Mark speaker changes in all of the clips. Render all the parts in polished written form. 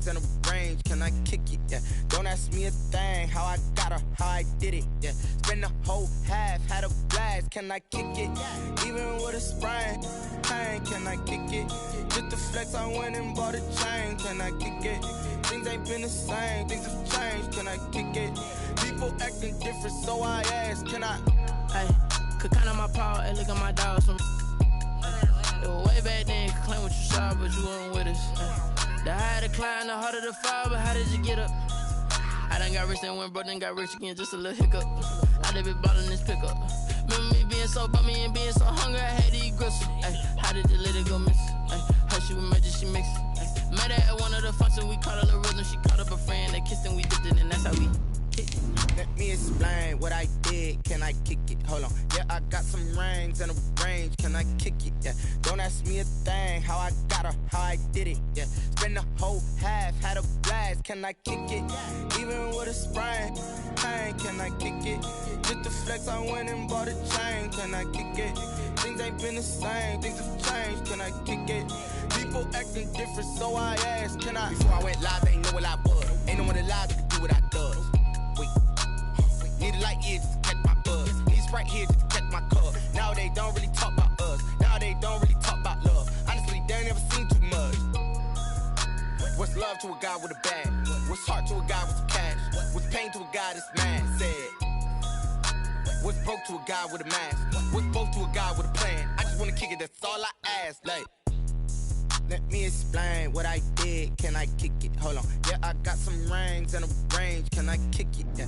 Speaker 1: rings and a range, can I kick it? Yeah. Don't ask me a thing, how I got her, how I did it. Yeah. Spend the whole half, had a blast, can I kick it? Even with a sprain, pain, can I kick it? Just the flex, I went and bought a chain, can I kick it? Things ain't been the same, things have changed, can I kick it? People acting different, so I ask, can I?
Speaker 2: Hey, could count on my power, hey, look at my dogs from. It was way back then, could claim what you saw, but you weren't with us. The higher the climb, the harder the fall, but how did you get up? I done got rich and went broke, then got rich again, just a little hiccup. I done been ballin' this pickup. Remember me being so bummy and being so hungry, I had to eat gristle. Ay, how did you let it go miss? Ay, how she was magic, she mixed. Met her at one of the functions, we caught her the rhythm. She caught up a friend, they kissed and we dipped it, and that's how we hit.
Speaker 1: Let me explain what I did, can I kick it? Hold on, yeah, I got some rings and a range, can I kick it? Yeah, don't ask me a thing, how I got her, how I did it. Yeah, spend the whole half, had a blast, can I kick it? Even with a sprain, pain, can I kick it? Just the flex, I went and bought a chain, can I kick it? Things ain't been the same, things have changed, can I kick it? People acting different, so I ask, can I? Before I went live, ain't know what I was. Ain't no one alive that could do what I does. Wait, need a light here just to catch my buzz. Need Sprite here just to catch my cup. Now they don't really talk about us. Now they don't really talk about love. Honestly, they ain't never seen too much. What's love to a guy with a bag? What's heart to a guy with some cash? What's pain to a guy that's mad? Said. What's broke to a guy with a mask? What's both to a guy with a plan? I just wanna kick it, that's all I ask. Like, let me explain what I did, can I kick it? Hold on, yeah, I got some rings and a range, can I kick it? Yeah.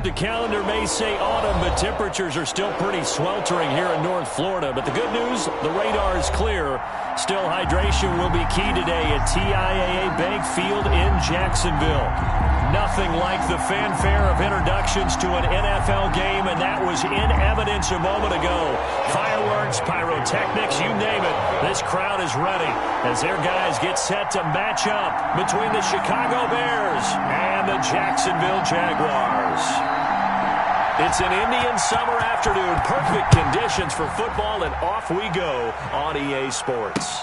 Speaker 3: The calendar may say autumn, but temperatures are still pretty sweltering here in North Florida. But the good news, the radar is clear. Still, hydration will be key today at TIAA Bank Field in Jacksonville. Nothing like the fanfare of introductions to an NFL game, and that was in evidence a moment ago. Fireworks, pyrotechnics, you name it. This crowd is ready as their guys get set to match up between the Chicago Bears and the Jacksonville Jaguars. It's an Indian summer afternoon. Perfect conditions for football, and off we go on EA Sports.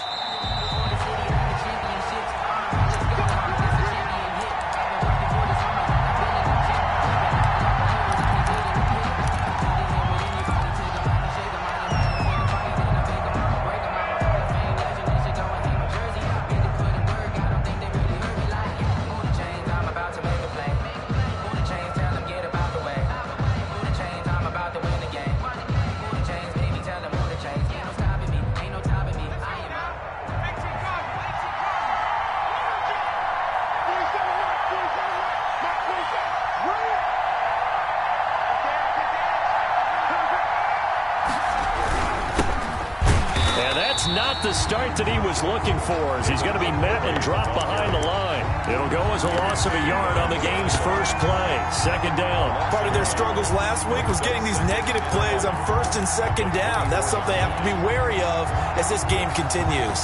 Speaker 3: Not the start that he was looking for, as he's going to be met and dropped behind the line. It'll go as a loss of a yard on the game's first play. Second down.
Speaker 4: Part of their struggles last week was getting these negative plays on first and second down. That's something they have to be wary of as this game continues.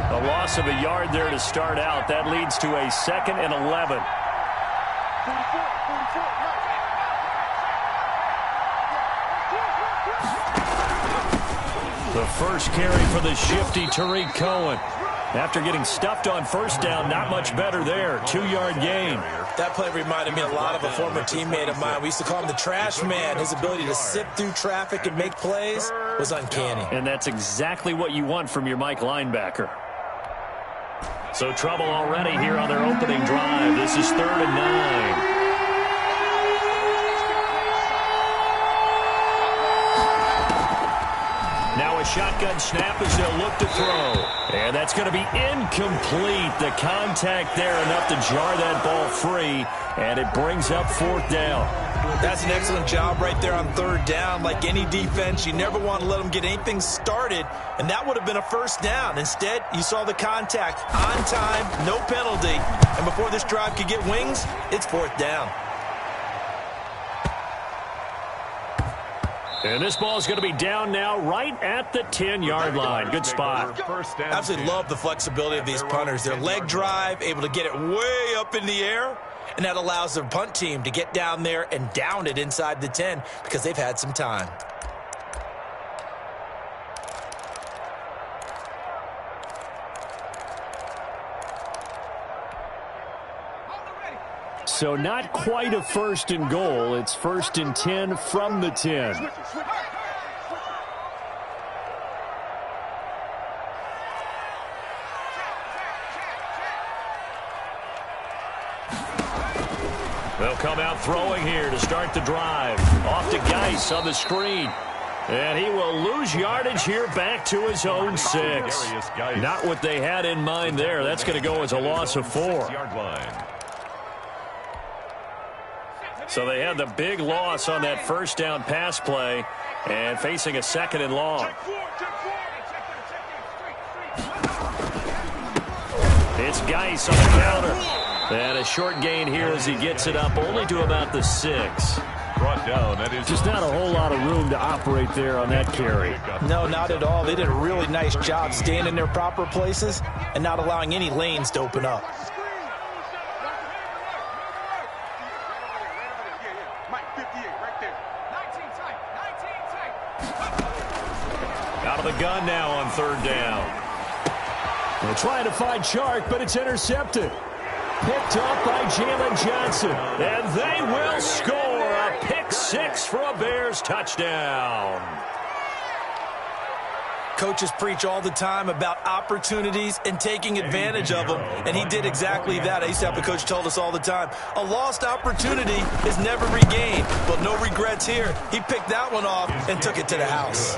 Speaker 3: A loss of a yard there to start out. That leads to a 2nd and 11. The first carry for the shifty Tariq Cohen. After getting stuffed on first down, not much better there. 2-yard gain.
Speaker 4: That play reminded me a lot of a former teammate of mine. We used to call him the trash man. His ability to sift through traffic and make plays was uncanny.
Speaker 3: And that's exactly what you want from your Mike linebacker. So trouble already here on their opening drive. This is 3rd and 9. Now a shotgun snap as they'll look to throw. And that's going to be incomplete. The contact there enough to jar that ball free. And it brings up 4th down.
Speaker 4: That's an excellent job right there on 3rd down. Like any defense, you never want to let them get anything started. And that would have been a 1st down. Instead, you saw the contact on time, no penalty. And before this drive could get wings, it's 4th down.
Speaker 3: And this ball is going to be down now right at the 10-yard line. Good spot.
Speaker 4: Absolutely love the flexibility of these punters. Their leg drive, able to get it way up in the air, and that allows their punt team to get down there and down it inside the 10 because they've had some time.
Speaker 3: So not quite a 1st and goal. It's 1st and 10 from the 10. They'll come out throwing here to start the drive. Off to Geis on the screen. And he will lose yardage here back to his own 6. Not what they had in mind there. That's going to go as a loss of 4. So they had the big loss on that 1st down pass play and facing a 2nd and long. It's Geis on the counter. And a short gain here as he gets it up only to about the 6.
Speaker 5: Brought down. That is
Speaker 3: just not a whole lot of room to operate there on that carry.
Speaker 4: No, not at all. They did a really nice job staying in their proper places and not allowing any lanes to open up.
Speaker 3: Out of the gun now on 3rd down. They're trying to find Chark, but it's intercepted. Picked up by Jalen Johnson. And they will score a pick 6 for a Bears touchdown.
Speaker 4: Coaches preach all the time about opportunities and taking advantage of them, and he did exactly that. I used to have a coach tell us all the time, a lost opportunity is never regained. But no regrets here. He picked that one off and took it to the house.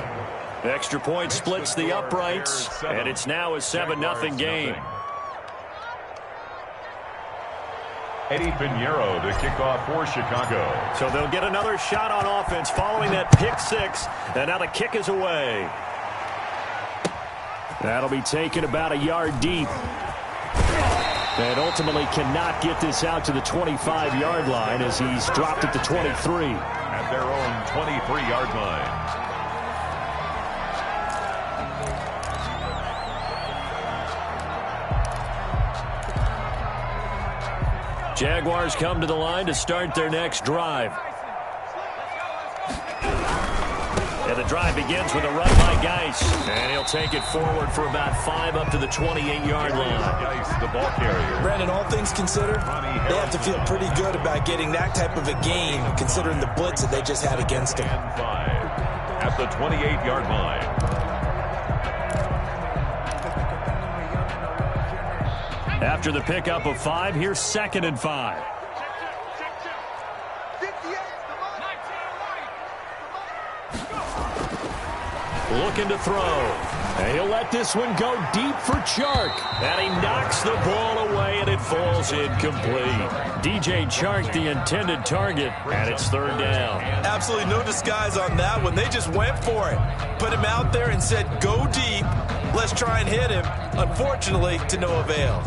Speaker 3: The extra point splits the uprights, and it's now a 7-0 game.
Speaker 5: Eddie Pinheiro to kick off for Chicago.
Speaker 3: So they'll get another shot on offense following that pick 6, and now the kick is away. That'll be taken about a yard deep. And ultimately cannot get this out to the 25-yard line as he's dropped at the 23.
Speaker 5: At their own 23-yard line.
Speaker 3: Jaguars come to the line to start their next drive. And the drive begins with a run by Geis. And he'll take it forward for about 5 up to the 28-yard line.
Speaker 5: Geis, the ball carrier.
Speaker 4: Brandon, all things considered, they have to feel pretty good about getting that type of a game, considering the blitz that they just had against him.
Speaker 5: 5 at the 28-yard line.
Speaker 3: After the pickup of 5, here's 2nd and 5. Looking to throw. And he'll let this one go deep for Chark. And he knocks the ball away, and it falls incomplete. DJ Chark, the intended target, and it's 3rd down.
Speaker 4: Absolutely no disguise on that one. They just went for it. Put him out there and said, go deep. Let's try and hit him. Unfortunately, to no avail.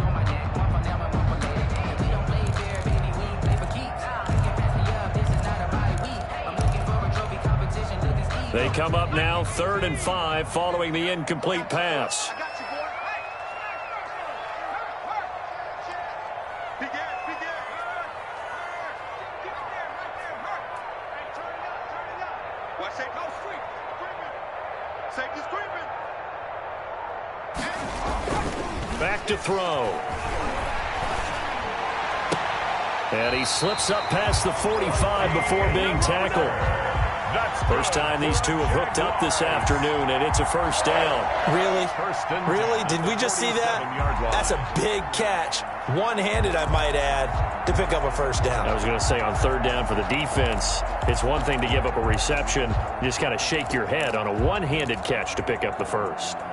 Speaker 3: They come up now 3rd and 5 following the incomplete pass. Back to throw. And he slips up past the 45 before being tackled. First time these two have hooked up this afternoon, and it's a 1st down.
Speaker 4: Really? Really? Did we just see that? That's a big catch. One-handed, I might add, to pick up a 1st down.
Speaker 3: I was going to say on 3rd down for the defense, it's one thing to give up a reception. You just kind of shake your head on a one-handed catch to pick up the 1st.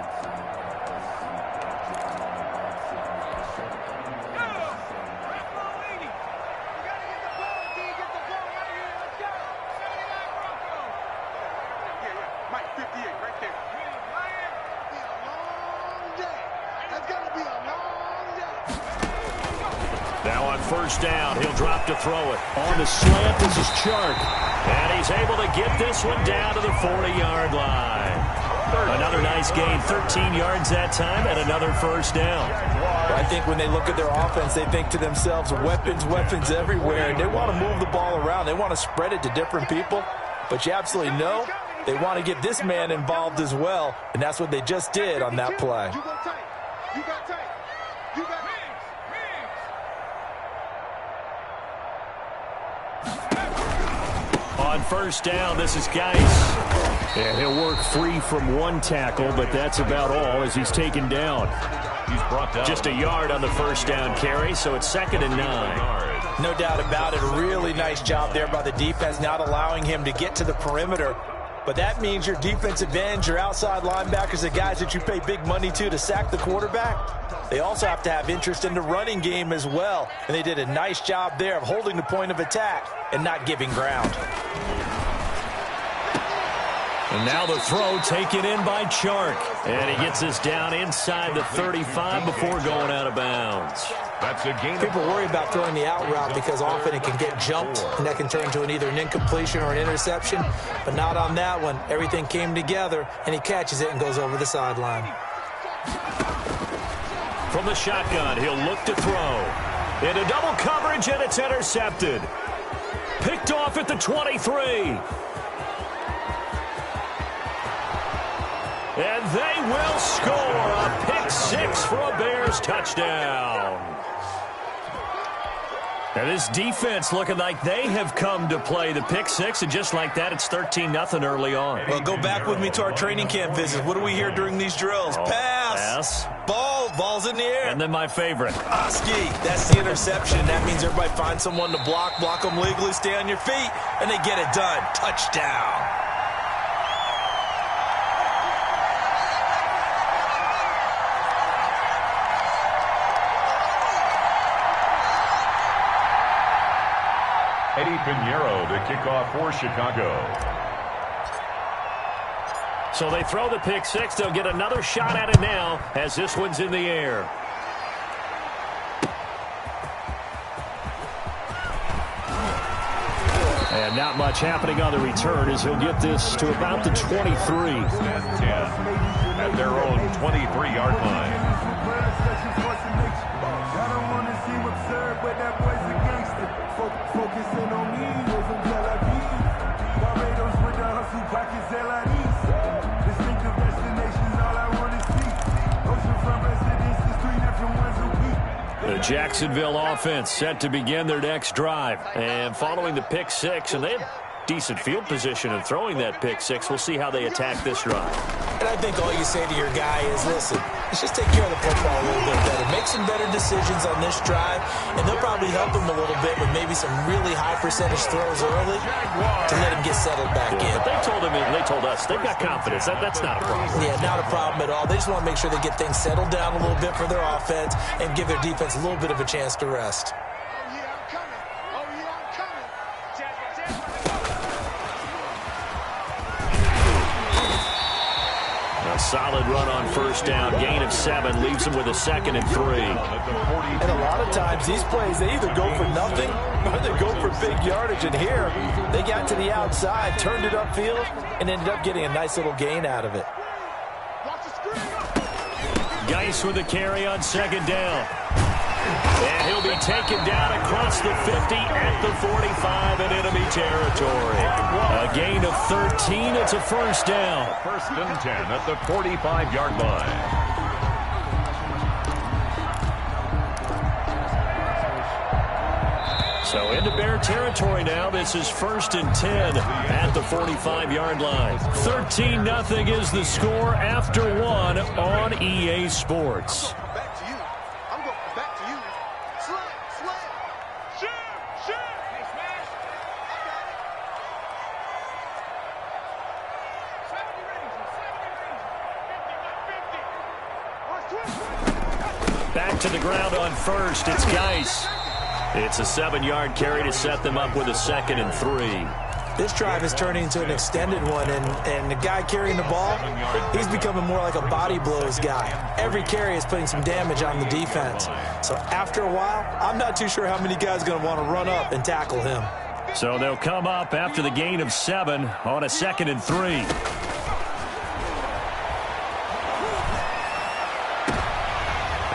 Speaker 3: Now on 1st down, he'll drop to throw it. On the slant, this is Chark. And he's able to get this one down to the 40-yard line. Another nice gain, 13 yards that time, and another 1st down.
Speaker 4: I think when they look at their offense, they think to themselves, weapons, weapons everywhere. And they want to move the ball around. They want to spread it to different people. But you absolutely know they want to get this man involved as well. And that's what they just did on that play.
Speaker 3: on first down. This is Geis. And he'll work free from one tackle, but that's about all as he's taken down.
Speaker 5: He's brought down.
Speaker 3: Just a yard on the first down carry, so it's 2nd and 9.
Speaker 4: No doubt about it. A really nice job there by the defense, not allowing him to get to the perimeter. But that means your defensive ends, your outside linebackers, the guys that you pay big money to sack the quarterback, they also have to have interest in the running game as well. And they did a nice job there of holding the point of attack and not giving ground.
Speaker 3: And now the throw taken in by Chark. And he gets us down inside the 35 before going out of bounds.
Speaker 5: That's a gain.
Speaker 4: People worry about throwing the out route because often it can get jumped, and that can turn into either an incompletion or an interception. But not on that one. Everything came together, and he catches it and goes over the sideline.
Speaker 3: From the shotgun, he'll look to throw. Into double coverage, and it's intercepted. Picked off at the 23. And they will score a pick 6 for a Bears touchdown. And this defense looking like they have come to play the pick 6, and just like that, it's 13-0 early on.
Speaker 4: Well, go back with me to our training camp visit. What do we hear during these drills? Pass. Ball's in the air.
Speaker 3: And then my favorite.
Speaker 4: Oski, that's the interception. That means everybody finds someone to block them legally, stay on your feet, and they get it done. Touchdown.
Speaker 5: Eddie Pinheiro to kick off for Chicago.
Speaker 3: So they throw the pick 6. They'll get another shot at it now as this one's in the air. And not much happening on the return as he'll get this to about the 23.
Speaker 5: And 10 at their own 23-yard line.
Speaker 3: The Jacksonville offense set to begin their next drive. And following the pick 6, and they have decent field position in throwing that pick 6. We'll see how they attack this drive.
Speaker 4: And I think all you say to your guy is, listen, let's just take care of the football a little bit better. Make some better decisions on this drive, and they'll probably help him a little bit with maybe some really high percentage throws early to let him get settled back in.
Speaker 3: But they told us they've got confidence. That's not a problem.
Speaker 4: Yeah, not a problem at all. They just want to make sure they get things settled down a little bit for their offense and give their defense a little bit of a chance to rest.
Speaker 3: A solid run on first down. Gain of 7 leaves them with a 2nd and 3.
Speaker 4: And a lot of times these plays, they either go for nothing or they go for big yardage. And here, they got to the outside, turned it upfield, and ended up getting a nice little gain out of it.
Speaker 3: Geis with a carry on 2nd down. And he'll be taken down across the 50 at the 45 in enemy territory. A gain of 13. It's a first down.
Speaker 5: 1st and 10 at the 45-yard line.
Speaker 3: So into Bear territory now. This is 1st and 10 at the 45-yard line. 13-0 is the score after 1 on EA Sports. Back to the ground on first. It's Geis. It's a 7-yard carry to set them up with a 2nd and 3.
Speaker 4: This drive is turning into an extended one, and the guy carrying the ball, he's becoming more like a body blows guy. Every carry is putting some damage on the defense. So after a while, I'm not too sure how many guys are going to want to run up and tackle him.
Speaker 3: So they'll come up after the gain of 7 on a 2nd and 3.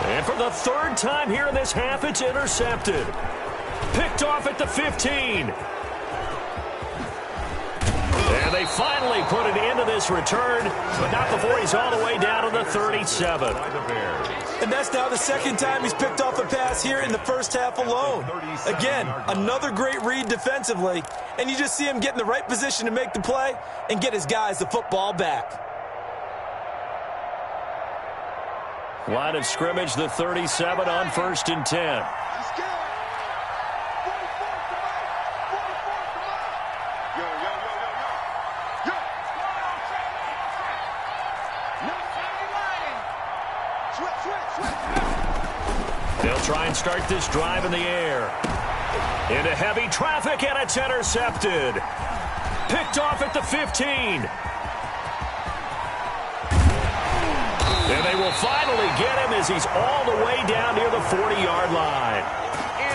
Speaker 3: And for the 3rd time here in this half, it's intercepted. Picked off at the 15. And And they finally put an end to this return, but not before he's all the way down to the 37.
Speaker 4: And that's now the second time he's picked off a pass here in the first half alone. Again, another great read defensively, and you just see him get in the right position to make the play and get his guys the football back.
Speaker 3: Line of scrimmage, the 37 on 1st and 10. They'll try and start this drive in the air. Into heavy traffic, and it's intercepted. Picked off at the 15. And they will finally get him as he's all the way down near the 40-yard line.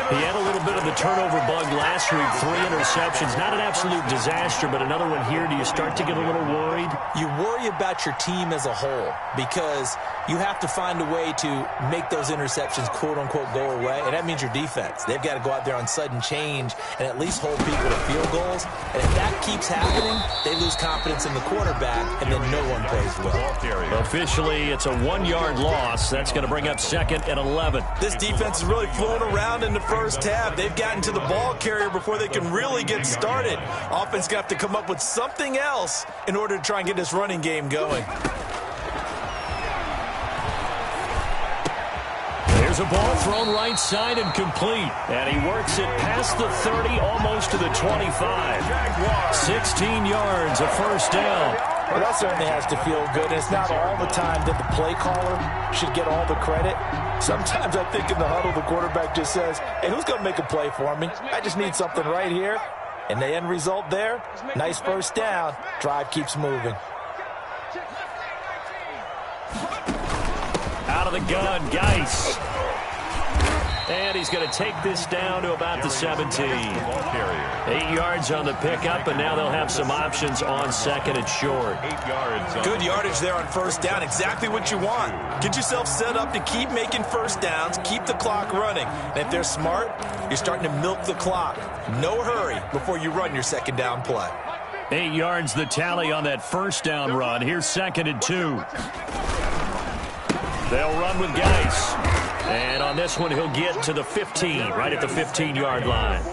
Speaker 3: He had a little bit of the turnover bug last week, 3 interceptions. Not an absolute disaster, but another one here. Do you start to get a little worried?
Speaker 4: You worry about your team as a whole because you have to find a way to make those interceptions, quote-unquote, go away, and that means your defense. They've got to go out there on sudden change and at least hold people to field goals. And if that keeps happening, they lose confidence in the quarterback, and then no one plays well.
Speaker 3: Officially, it's a 1-yard loss. That's going to bring up 2nd and 11.
Speaker 4: This defense is really flowing around in the first half. They've gotten to the ball carrier before they can really get started. Offense got to come up with something else in order to try and get this running game going.
Speaker 3: There's a ball thrown right side and complete. And he works it past the 30, almost to the 25. 16 yards, a first down.
Speaker 6: Well, that certainly has to feel good. It's not all the time that the play caller should get all the credit. Sometimes I think in the huddle, the quarterback just says, hey, who's going to make a play for me? I just need something right here. And the end result there, nice first down. Drive keeps moving.
Speaker 3: Out of the gun, Geis. And he's going to take this down to about the 17. 8 yards on the pickup, and now they'll have some options on 2nd and short.
Speaker 5: 8 yards.
Speaker 4: Good yardage there on first down. Exactly what you want. Get yourself set up to keep making first downs, keep the clock running. And if they're smart, you're starting to milk the clock. No hurry before you run your second down play.
Speaker 3: 8 yards the tally on that first down run. Here's 2nd and 2. They'll run with Geis. And on this one, he'll get to the 15, right at the 15-yard line.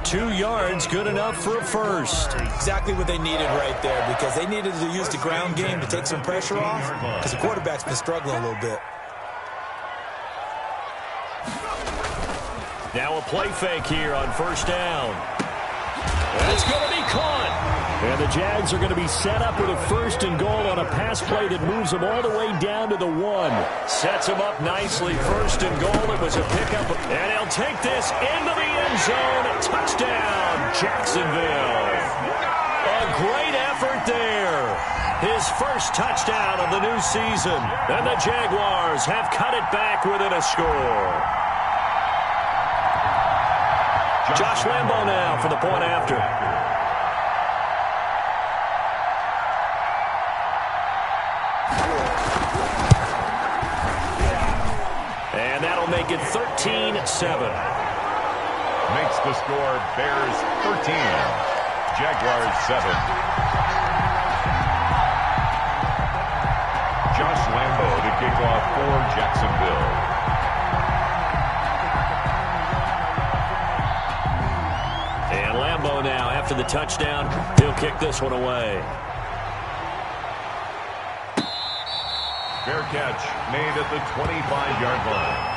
Speaker 3: 2 yards, good enough for a first.
Speaker 4: Exactly what they needed right there, because they needed to use the ground game to take some pressure off, because the quarterback's been struggling a little bit.
Speaker 3: Now a play fake here on first down. That's going to be caught. And the Jags are going to be set up with a 1st and goal on a pass play that moves them all the way down to the 1. Sets them up nicely. 1st and goal. It was a pickup. And he'll take this into the end zone. Touchdown, Jacksonville. A great effort there. His first touchdown of the new season. And the Jaguars have cut it back within a score. Josh Lambo now for the point after. And that'll make it 13-7.
Speaker 5: Makes the score Bears 13, Jaguars 7. Josh Lambo to kick off for Jacksonville.
Speaker 3: And Lambo now, after the touchdown, he'll kick this one away.
Speaker 5: Fair catch made at the 25-yard line.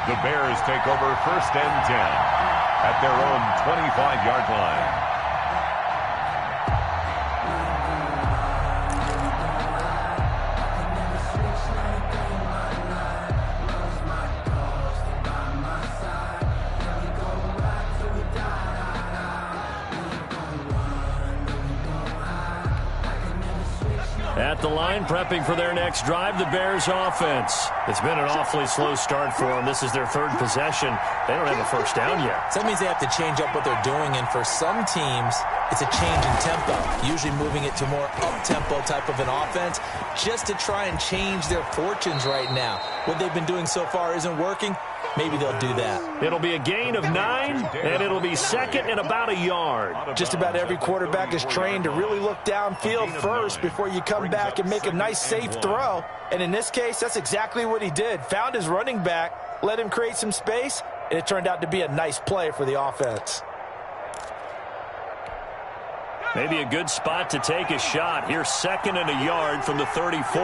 Speaker 5: The Bears take over 1st and 10 at their own 25-yard line.
Speaker 3: At the line, prepping for their next drive, the Bears offense. It's been an awfully slow start for them. This is their 3rd possession. They don't have a first down yet.
Speaker 4: So that means they have to change up what they're doing, and for some teams,
Speaker 6: it's a change in tempo, usually moving it to more up-tempo type of an offense just to try and change their fortunes right now. What they've been doing so far isn't working. Maybe they'll do that.
Speaker 3: It'll be a gain of 9, and it'll be second and about a yard.
Speaker 6: Just about every quarterback is trained to really look downfield first before you come back and make a nice, safe throw. And in this case, that's exactly what he did. Found his running back, let him create some space, and it turned out to be a nice play for the offense.
Speaker 3: Maybe a good spot to take a shot. Here's second and a yard from the 34.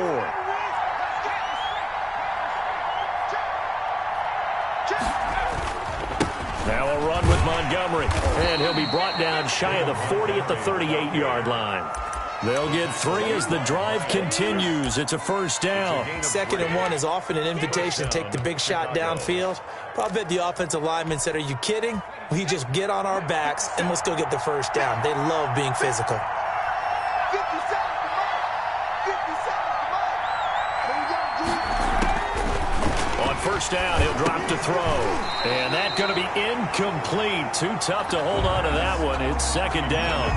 Speaker 3: Now a run with Montgomery. And he'll be brought down shy of the 40 at the 38-yard line. They'll get 3 as the drive continues. It's a first down.
Speaker 6: 2nd and 1 is often an invitation to take the big shot downfield. But I bet the offensive lineman said, are you kidding? We just get on our backs and let's go get the first down. They love being physical.
Speaker 3: On first down, he'll drop to throw. And that's going to be incomplete. Too tough to hold on to that one. It's second down.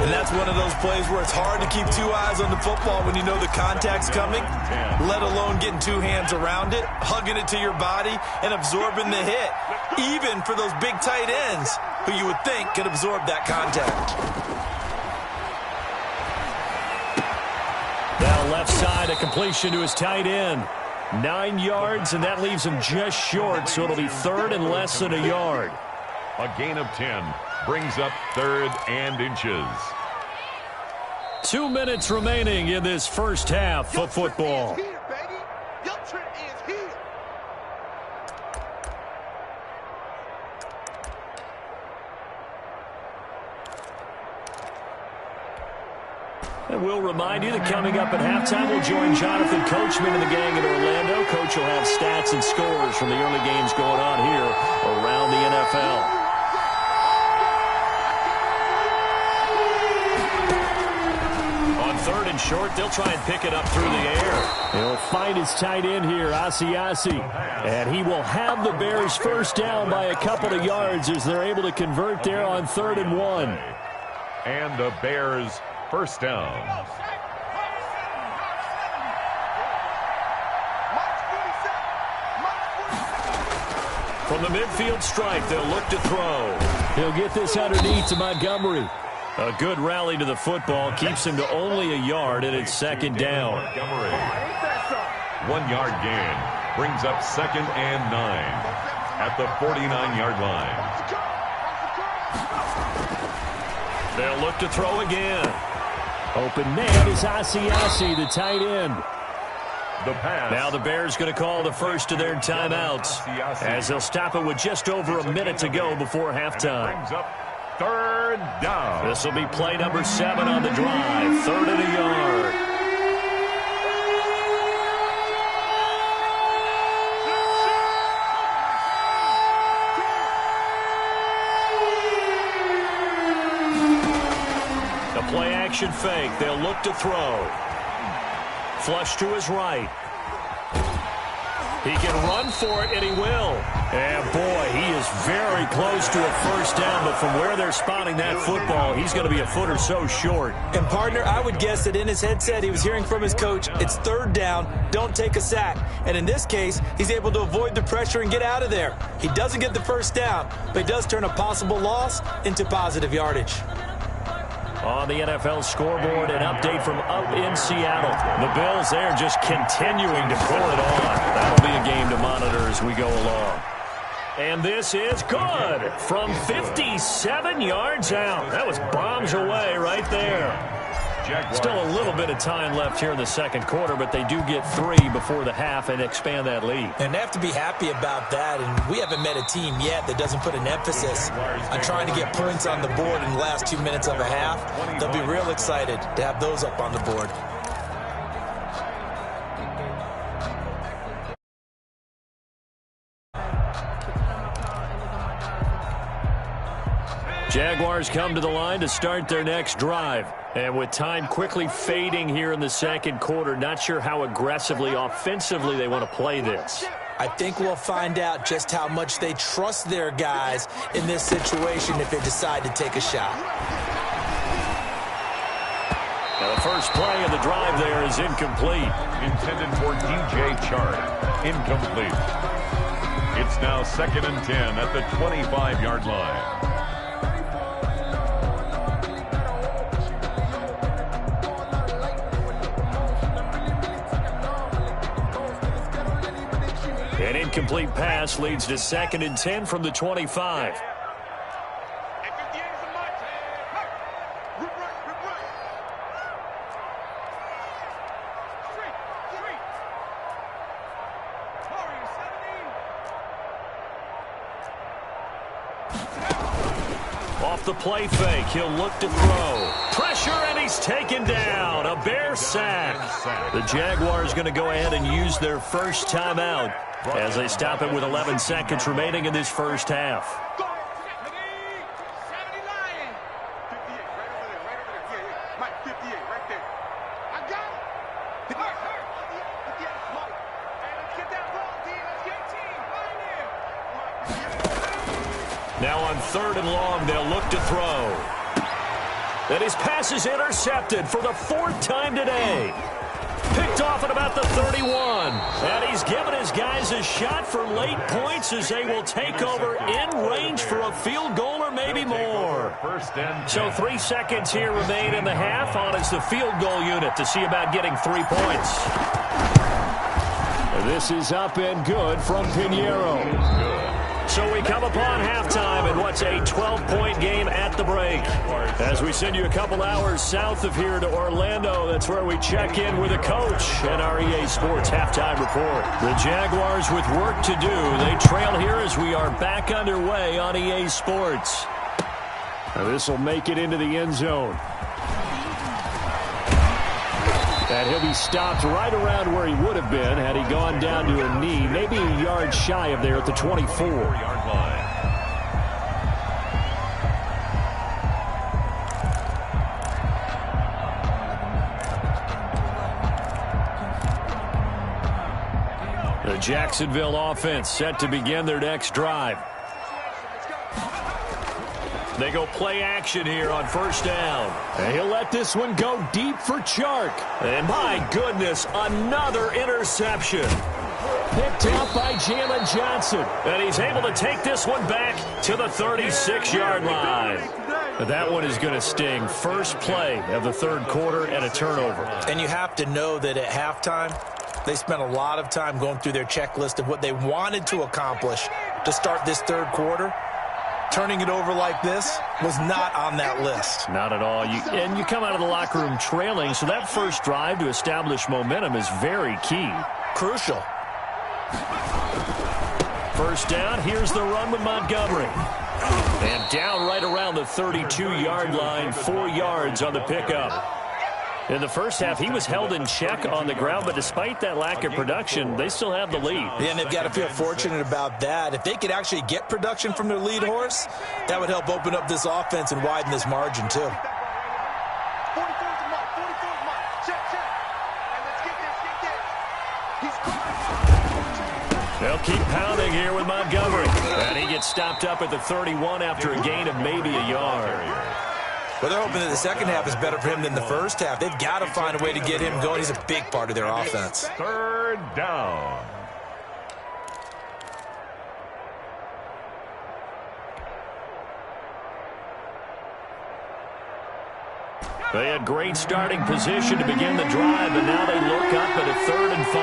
Speaker 4: And that's one of those plays where it's hard to keep 2 eyes on the football when you know the contact's coming, let alone getting 2 hands around it, hugging it to your body, and absorbing the hit, even for those big tight ends who you would think could absorb that contact.
Speaker 3: Now left side, a completion to his tight end. 9 yards, and that leaves him just short, so it'll be 3rd and less than a yard.
Speaker 5: A gain of 10 brings up 3rd and inches.
Speaker 3: 2 minutes remaining in this first half of football. And we'll remind you that coming up at halftime, we'll join Jonathan Coachman and the gang in Orlando. Coach will have stats and scores from the early games going on here around the NFL. On 3rd and short, they'll try and pick it up through the air. He'll find his tight end here, Asiasi. And he will have the Bears first down by a couple of yards as they're able to convert there on 3rd and 1.
Speaker 5: And the Bears first down.
Speaker 3: From the midfield stripe, they'll look to throw. He'll get this underneath to Montgomery. A good rally to the football keeps him to only a yard, and it's second down.
Speaker 5: 1 yard gain brings up 2nd and 9 at the 49-yard line.
Speaker 3: They'll look to throw again. Open man is Asiasi, the tight end.
Speaker 5: The pass.
Speaker 3: Now the Bears going to call the first of their timeouts as they'll stop it with just over a minute to go before halftime.
Speaker 5: Brings up 3rd down.
Speaker 3: This will be play number 7 on the drive. 3rd and a yard. Play action fake. They'll look to throw. Flush to his right. He can run for it, and he will. And, boy, he is very close to a first down, but from where they're spotting that football, he's going to be a foot or so short.
Speaker 6: And, partner, I would guess that in his headset he was hearing from his coach, it's 3rd down, don't take a sack. And in this case, he's able to avoid the pressure and get out of there. He doesn't get the first down, but he does turn a possible loss into positive yardage.
Speaker 3: On the NFL scoreboard, an update from up in Seattle. The Bills there just continuing to pull it on. That'll be a game to monitor as we go along. And this is good from 57 yards out. That was bombs away right there. Still a little bit of time left here in the second quarter, but they do get 3 before the half and expand that lead.
Speaker 6: And they have to be happy about that, and we haven't met a team yet that doesn't put an emphasis on trying to get points on the board in the last 2 minutes of a half. They'll be real excited to have those up on the board.
Speaker 3: Jaguars come to the line to start their next drive. And with time quickly fading here in the second quarter, not sure how aggressively, offensively they want to play this.
Speaker 6: I think we'll find out just how much they trust their guys in this situation if they decide to take a shot.
Speaker 3: The first play of the drive there is incomplete.
Speaker 5: Intended for DJ Chark. Incomplete. It's now 2nd and 10 at the 25-yard line.
Speaker 3: An incomplete pass leads to 2nd and 10 from the 25. Off the play fake, he'll look to throw. Pressure, and he's taken down. A Bear sack. The Jaguars going to go ahead and use their first timeout as they stop it with 11 seconds remaining in this first half. Now on 3rd and long, they'll look to throw. And his pass is intercepted for the 4th time today. Picked off at about the 31. And he's given his guys a shot for late points as they will take over in range for a field goal or maybe more. So 3 seconds here remain in the half. On is the field goal unit to see about getting 3 points. This is up and good from Pinheiro. So we come upon halftime in what's a 12-point game at the break. As we send you a couple hours south of here to Orlando, that's where we check in with a coach at our EA Sports Halftime Report. The Jaguars with work to do. They trail here as we are back underway on EA Sports. Now this will make it into the end zone. And he'll be stopped right around where he would have been had he gone down to a knee, maybe a yard shy of there at the 24-yard line. The Jacksonville offense set to begin their next drive. They go play action here on 1st down. And he'll let this one go deep for Chark. And my goodness, another interception. Picked up by Jalen Johnson. And he's able to take this one back to the 36-yard line. That one is going to sting. First play of the 3rd quarter and a turnover.
Speaker 6: And you have to know that at halftime, they spent a lot of time going through their checklist of what they wanted to accomplish to start this 3rd quarter. Turning it over like this was not on that list.
Speaker 3: Not at all. And you come out of the locker room trailing, so that first drive to establish momentum is very key.
Speaker 6: Crucial.
Speaker 3: 1st down, here's the run with Montgomery. And down right around the 32-yard line, 4 yards on the pickup. In the first half, he was held in check on the ground, but despite that lack of production, they still have the lead.
Speaker 6: Yeah, and they've got to feel fortunate about that. If they could actually get production from their lead horse, that would help open up this offense and widen this margin, too.
Speaker 3: They'll keep pounding here with Montgomery. And he gets stopped up at the 31 after a gain of maybe a yard.
Speaker 6: Well, they're hoping that the second half is better for him than the first half. They've got to find a way to get him going. He's a big part of their offense.
Speaker 5: 3rd down.
Speaker 3: They had great starting position to begin the drive, but now they look up at a 3rd and 5.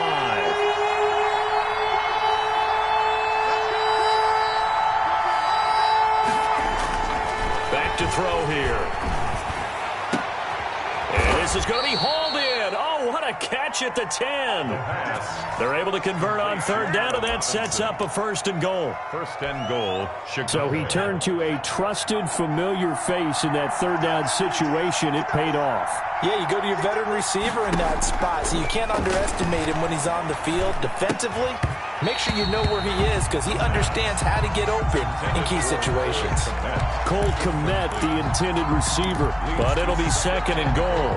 Speaker 3: Back to throw here. And this is going to be hauled in. Oh, what a catch at the 10. They're able to convert on 3rd down, and that sets up a 1st and goal.
Speaker 5: 1st and goal. Chicago.
Speaker 3: So he turned to a trusted, familiar face in that 3rd down situation. It paid off.
Speaker 6: Yeah, you go to your veteran receiver in that spot, so you can't underestimate him when he's on the field. Defensively, make sure you know where he is because he understands how to get open in key situations.
Speaker 3: Cole Kmet, the intended receiver, but it'll be 2nd and goal.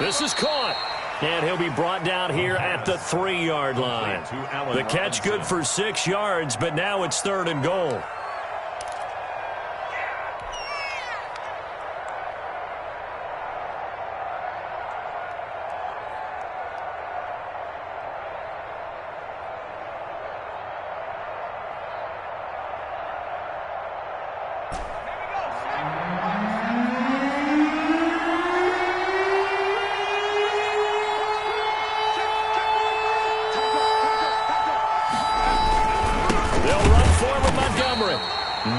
Speaker 3: This is caught. And he'll be brought down here at the 3-yard line. The catch good for 6 yards, but now it's 3rd and goal.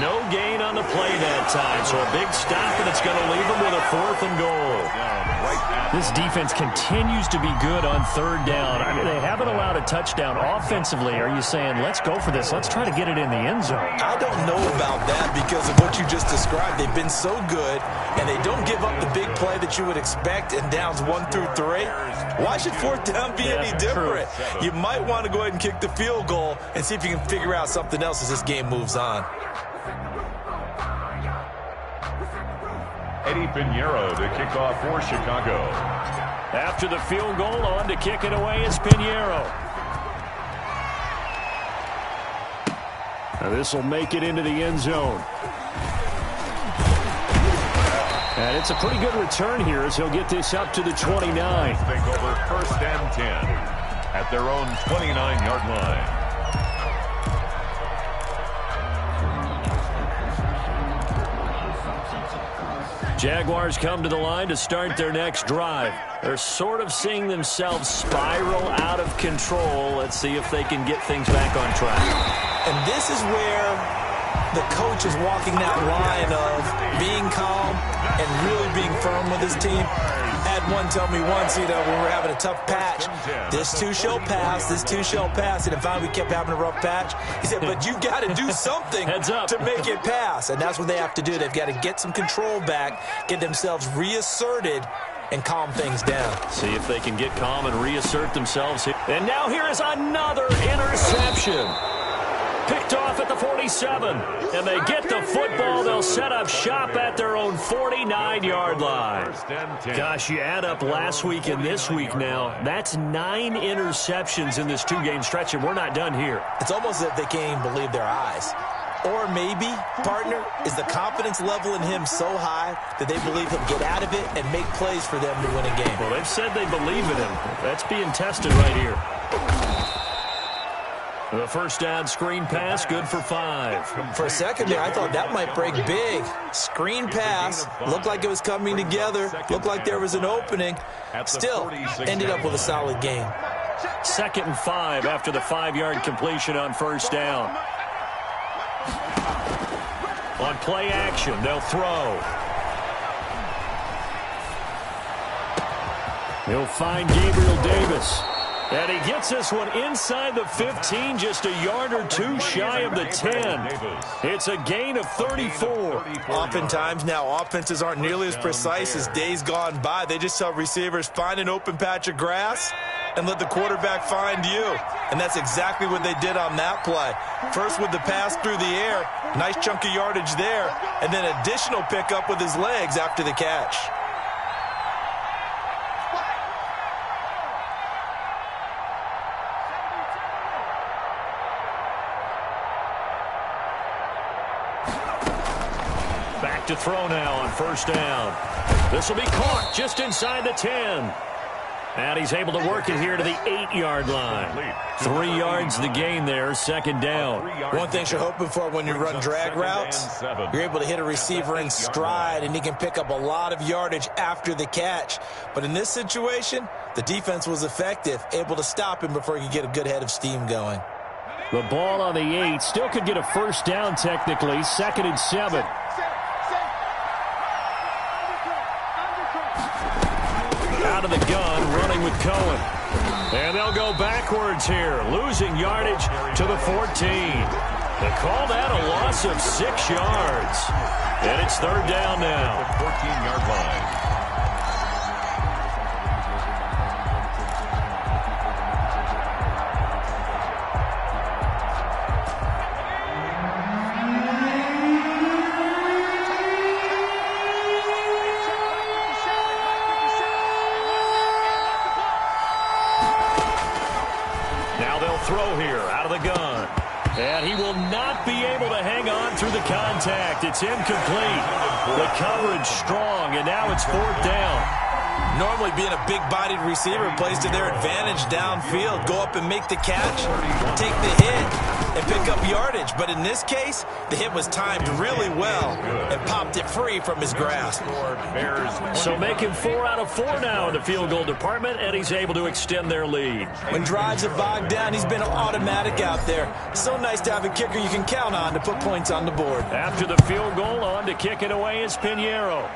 Speaker 3: No gain on the play that time, so a big stop, and it's going to leave them with a 4th and goal. This defense continues to be good on 3rd down. I mean, they haven't allowed a touchdown offensively. Are you saying, let's go for this, let's try to get it in the end zone?
Speaker 6: I don't know about that because of what you just described. They've been so good, and they don't give up the big play that you would expect in downs 1 through 3. Why should 4th down be any different?
Speaker 3: True.
Speaker 6: You might want to go ahead and kick the field goal and see if you can figure out something else as this game moves on.
Speaker 5: Eddie Pinheiro to kick off for Chicago.
Speaker 3: After the field goal, on to kick it away is Pinheiro. Now this will make it into the end zone. And it's a pretty good return here as he'll get this up to the 29.
Speaker 5: Take over 1st and 10 at their own 29-yard line.
Speaker 3: Jaguars come to the line to start their next drive. They're sort of seeing themselves spiral out of control. Let's see if they can get things back on track.
Speaker 6: And this is where the coach is walking that line of being calm and really being firm with his team. I had one tell me once, when we were having a tough patch, this too shall pass, this too shall pass. And finally we kept having a rough patch. He said, but you got to do something to make it pass. And that's what they have to do. They've got to get some control back, get themselves reasserted, and calm things down.
Speaker 3: See if they can get calm and reassert themselves here. And now here is another interception. Picked off at the 47. And they get the football. They'll set up shop at their own 49-yard line. Gosh, you add up last week and this week now. That's 9 interceptions in this 2-game stretch, and we're not done here.
Speaker 6: It's almost as if they can't even believe their eyes. Or maybe, partner, is the confidence level in him so high that they believe he'll get out of it and make plays for them to win a game.
Speaker 3: Well, they've said they believe in him. That's being tested right here. The 1st down screen pass, good for 5.
Speaker 6: For a second there, I thought that might break big. Screen pass, looked like it was coming together, looked like there was an opening. Still, ended up with a solid game.
Speaker 3: 2nd and 5 after the 5-yard completion on 1st down. On play action, they'll throw. He'll find Gabriel Davis. And he gets this one inside the 15, just a yard or 2 shy of the 10. It's a gain of 34.
Speaker 6: Oftentimes now, offenses aren't nearly as precise as days gone by. They just tell receivers, find an open patch of grass and let the quarterback find you. And that's exactly what they did on that play. First with the pass through the air, nice chunk of yardage there, and then additional pickup with his legs after the catch.
Speaker 3: Back to throw now on 1st down. This will be caught just inside the 10. And he's able to work it here to the 8-yard line. 3 yards the gain there, 2nd down.
Speaker 6: One thing you're hoping for when you run drag routes, you're able to hit a receiver in stride, and he can pick up a lot of yardage after the catch. But in this situation, the defense was effective, able to stop him before he could get a good head of steam going.
Speaker 3: The ball on the 8, still could get a 1st down technically, 2nd and 7. Out of the gun, running with Cohen. And they'll go backwards here, losing yardage to the 14. They call that a loss of 6 yards. And it's 3rd down now.
Speaker 5: 14-yard line.
Speaker 3: throw here out of the gun. And he will not be able to hang on through the contact. It's incomplete. The coverage strong, and now it's 4th down.
Speaker 4: Normally being a big-bodied receiver plays to their advantage downfield. Go up and make the catch, take the hit, and pick up yardage. But in this case, the hit was timed really well and popped it free from his grasp.
Speaker 3: So making 4 out of 4 now in the field goal department, and he's able to extend their lead.
Speaker 4: When drives have bogged down, he's been automatic out there. So nice to have a kicker you can count on to put points on the board.
Speaker 3: After the field goal, on to kick it away is Pinheiro.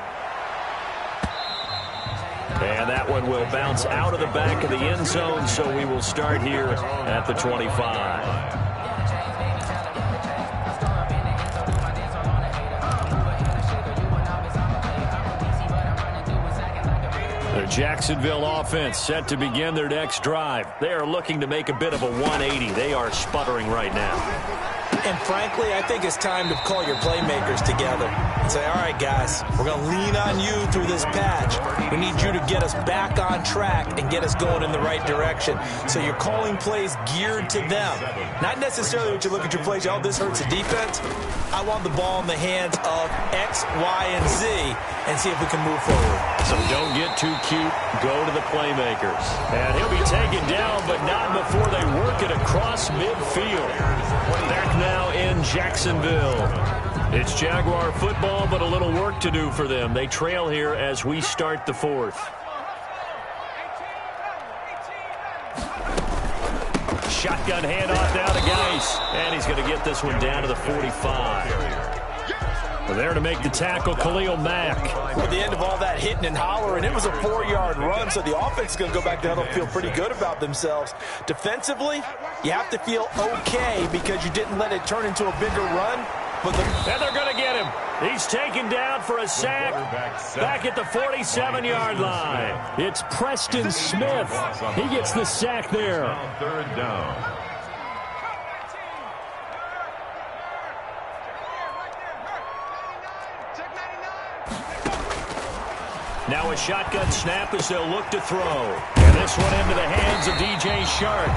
Speaker 3: And that one will bounce out of the back of the end zone, so we will start here at the 25. The Jacksonville offense set to begin their next drive. They are looking to make a bit of a 180. They are sputtering right now.
Speaker 4: And frankly, I think it's time to call your playmakers together and say, all right, guys, we're going to lean on you through this patch. We need you to get us back on track and get us going in the right direction. So you're calling plays geared to them. Not necessarily what you look at your plays, oh, this hurts the defense. I want the ball in the hands of X, Y, and Z and see if we can move forward.
Speaker 3: So don't get too cute. Go to the playmakers. And he'll be taken down, but not before they work it across midfield. Back now in Jacksonville. It's Jaguar football, but a little work to do for them. They trail here as we start the 4th. Shotgun handoff down to Geis. And he's going to get this one down to the 45. Well, there to make the tackle, Khalil Mack.
Speaker 6: At the end of all that hitting and hollering, it was a 4-yard run, so the offense is going to go back down and feel pretty good about themselves. Defensively, you have to feel okay because you didn't let it turn into a bigger run.
Speaker 3: And they're going to get him. He's taken down for a sack back at the 47-yard line. It's Preston Smith. He gets the sack there.
Speaker 5: 3rd down.
Speaker 3: Now a shotgun snap as they'll look to throw. And this one into the hands of DJ Shark.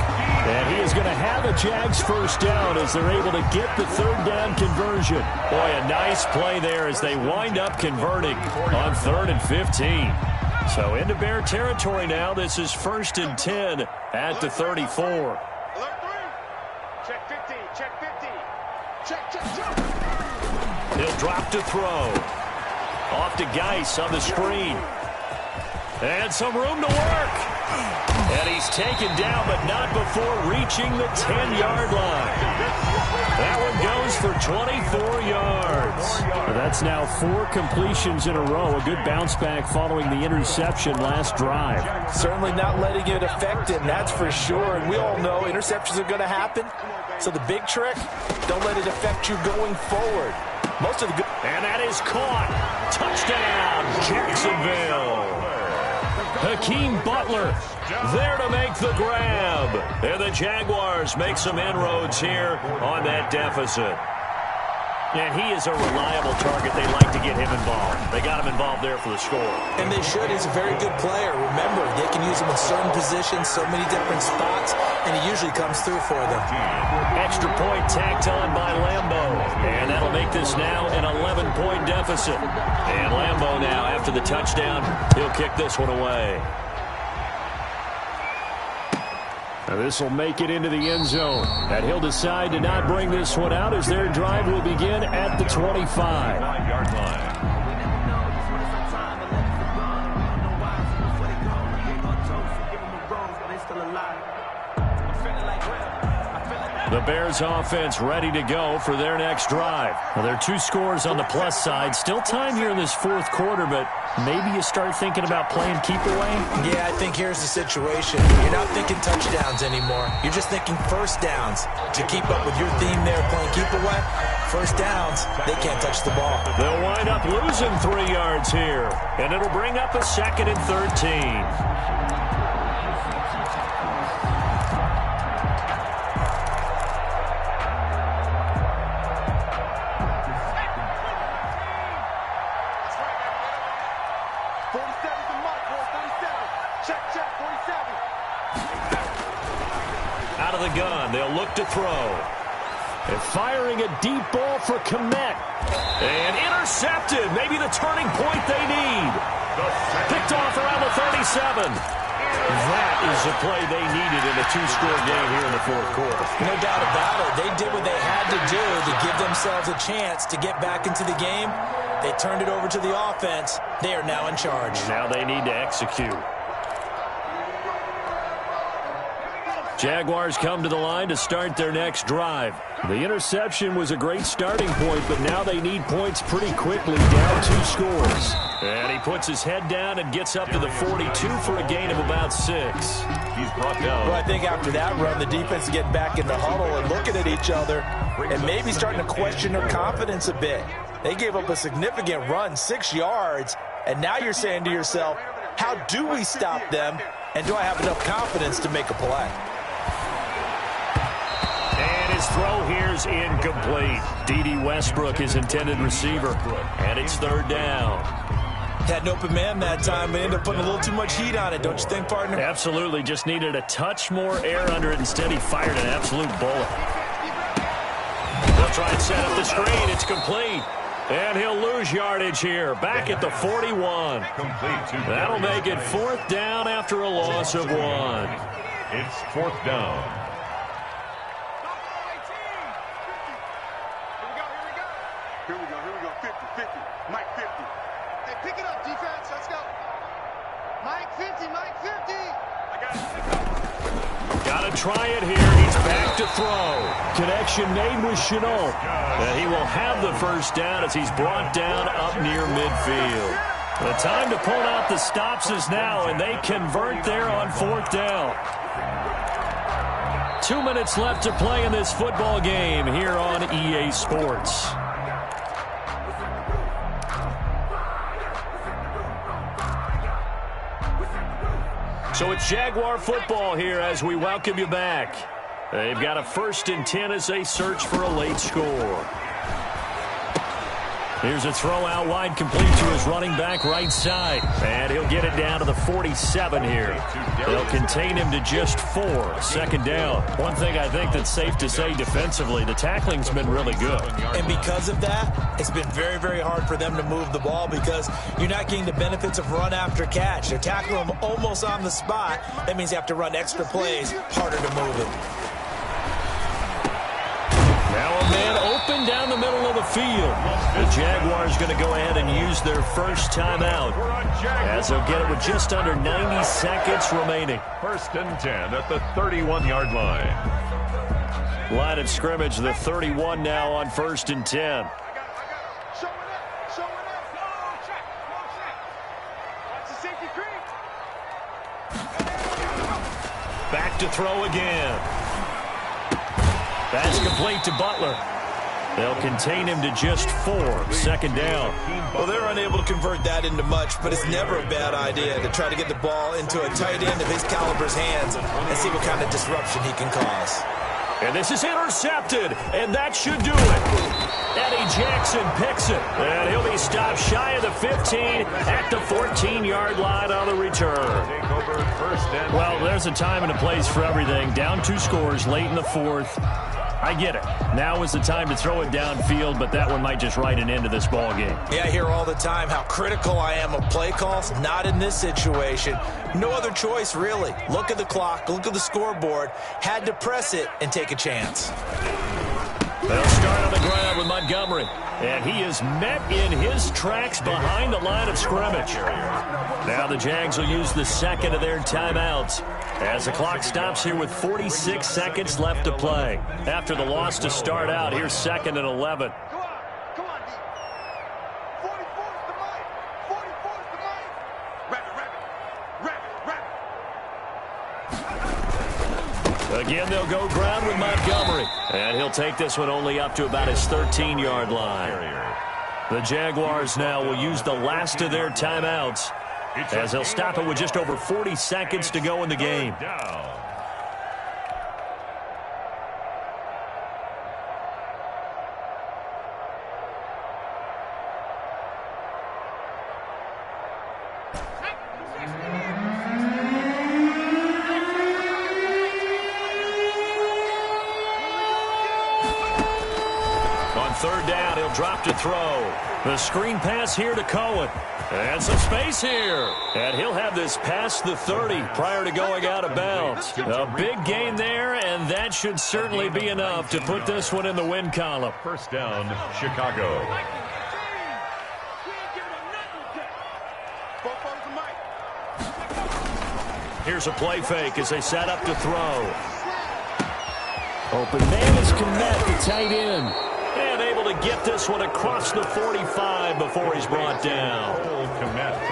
Speaker 3: And he is going to have a Jags 1st down as they're able to get the 3rd down conversion. Boy, a nice play there as they wind up converting on 3rd and 15. So into Bear territory now. This is 1st and 10 at the 34.
Speaker 7: Alert 3. Check 50. Check 50. Check.
Speaker 3: He'll drop to throw. Off to Geis on the screen. And some room to work. And he's taken down, but not before reaching the 10-yard line. That one goes for 24 yards. That's now 4 completions in a row. A good bounce back following the interception last drive.
Speaker 6: Certainly not letting it affect him, that's for sure. And we all know interceptions are going to happen. So the big trick, don't let it affect you going forward. Most of the good.
Speaker 3: And that is caught. Touchdown, Jacksonville. Hakeem Butler there to make the grab. And the Jaguars make some inroads here on that deficit. And he is a reliable target. They like to get him involved. They got him involved there for the score.
Speaker 4: And they should. He's a very good player. Remember, they can use him in certain positions, so many different spots, and he usually comes through for them.
Speaker 3: Extra point tacked on by Lambo. And that'll make this now an 11-point deficit. And Lambo now, after the touchdown, he'll kick this one away. Now this will make it into the end zone. And he'll decide to not bring this one out as their drive will begin at the 25-yard line. The Bears offense ready to go for their next drive. Well, there are 2 scores on the plus side. Still time here in this 4th quarter, but maybe you start thinking about playing keep away?
Speaker 4: Yeah, I think here's the situation. You're not thinking touchdowns anymore. You're just thinking 1st downs. To keep up with your theme there, playing keep away, 1st downs, they can't touch the ball.
Speaker 3: They'll wind up losing 3 yards here, and it'll bring up a 2nd and 13. of the gun. They'll look to throw. And firing a deep ball for Kmet. And intercepted. Maybe the turning point they need. Picked off around the 37. That is the play they needed in a two-score game here in the fourth quarter.
Speaker 6: No doubt about it. They did what they had to do to give themselves a chance to get back into the game. They turned it over to the offense. They are now in charge.
Speaker 3: Now they need to execute. Jaguars come to the line to start their next drive. The interception was a great starting point, but now they need points pretty quickly, down 2 scores. And he puts his head down and gets up to the 42 for a gain of about 6.
Speaker 5: He's brought down.
Speaker 6: Well, I think after that run, the defense is getting back in the huddle and looking at each other and maybe starting to question their confidence a bit. They gave up a significant run, 6 yards, and now you're saying to yourself, how do we stop them, and do I have enough confidence to make a play?
Speaker 3: And his throw here's incomplete. D.D. Westbrook, his intended receiver, and it's 3rd down.
Speaker 6: Had an open man that time, but ended up putting a little too much heat on it, don't you think, partner?
Speaker 3: Absolutely, just needed a touch more air under it. Instead, he fired an absolute bullet. They'll try and set up the screen. It's complete. And he'll lose yardage here. Back at the 41. That'll make it 4th down after a loss of 1.
Speaker 5: It's 4th down.
Speaker 7: Here we go. 50. Mike 50. Hey, pick it up, defense. Let's go. Mike 50. I got it.
Speaker 3: Got to try it here. He's back to throw. Connection made with Chenault. And he will have the 1st down as he's brought down up near midfield. The time to pull out the stops is now, and they convert there on 4th down. 2 minutes left to play in this football game here on EA Sports. So it's Jaguar football here as we welcome you back. They've got a 1st and 10 as they search for a late score. Here's a throw out wide, complete to his running back right side. And he'll get it down to the 47 here. They'll contain him to just 4. 2nd down. One thing I think that's safe to say defensively, the tackling's been really good.
Speaker 6: And because of that, it's been very, very hard for them to move the ball because you're not getting the benefits of run after catch. They're tackling them almost on the spot. That means you have to run extra plays, harder to move it.
Speaker 3: Now a man open down the middle of the field. The Jaguars going to go ahead and use their 1st timeout as they'll get it with just under 90 seconds remaining.
Speaker 5: 1st and 10 at the 31-yard line.
Speaker 3: Line of scrimmage, the 31 now on 1st and 10.
Speaker 7: Show it up. Go check. Watch the safety creep.
Speaker 3: Back to throw again. That's complete to Butler. They'll contain him to just 4. 2nd down.
Speaker 6: Well, they're unable to convert that into much, but it's never a bad idea to try to get the ball into a tight end of his caliber's hands and see what kind of disruption he can cause.
Speaker 3: And this is intercepted, and that should do it. Eddie Jackson picks it, and he'll be stopped shy of the 15 at the 14-yard line on the return. Well, there's a time and a place for everything. Down 2 scores late in the 4th. I get it. Now is the time to throw it downfield, but that one might just write an end to this ball game.
Speaker 6: Yeah, I hear all the time how critical I am of play calls. Not in this situation. No other choice, really. Look at the clock. Look at the scoreboard. Had to press it and take a chance.
Speaker 3: They'll start on the ground with Montgomery. And he is met in his tracks behind the line of scrimmage. Now the Jags will use the 2nd of their timeouts as the clock stops here with 46 seconds left to play. After the loss to start out, here's 2nd and 11.
Speaker 7: Come on, D. 44's the mic. 44's the mic. Rabbit.
Speaker 3: Again, they'll go ground with Montgomery. And he'll take this one only up to about his 13-yard line. The Jaguars now will use the last of their timeouts as they'll stop it with just over 40 seconds to go in the game. He'll drop to throw. The screen pass here to Cohen. And some space here. And he'll have this past the 30 prior to going out of bounds. A big gain there, and that should certainly be enough to put this one in the win column.
Speaker 5: First down, Chicago.
Speaker 3: Here's a play fake as they set up to throw. Open man is Kmet, the tight end. And able to get this one across the 45 before he's brought down.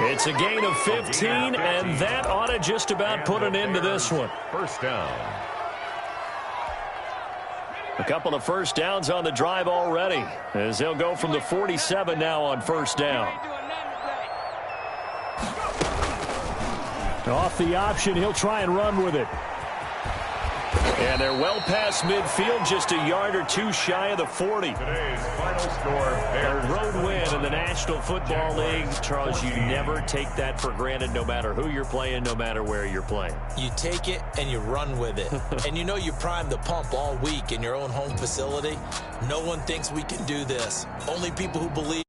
Speaker 3: It's a gain of 15, and that ought to just about put an end to this one.
Speaker 5: First down.
Speaker 3: A couple of first downs on the drive already, as they'll go from the 47 now on first down. Off the option, he'll try and run with it. And they're well past midfield, just a yard or two shy of the 40.
Speaker 5: Today's final score, Bears.
Speaker 3: A road win in the National Football League. Charles, you never take that for granted, no matter who you're playing, no matter where you're playing.
Speaker 6: You take it and you run with it. And you know you primed the pump all week in your own home facility. No one thinks we can do this. Only people who believe.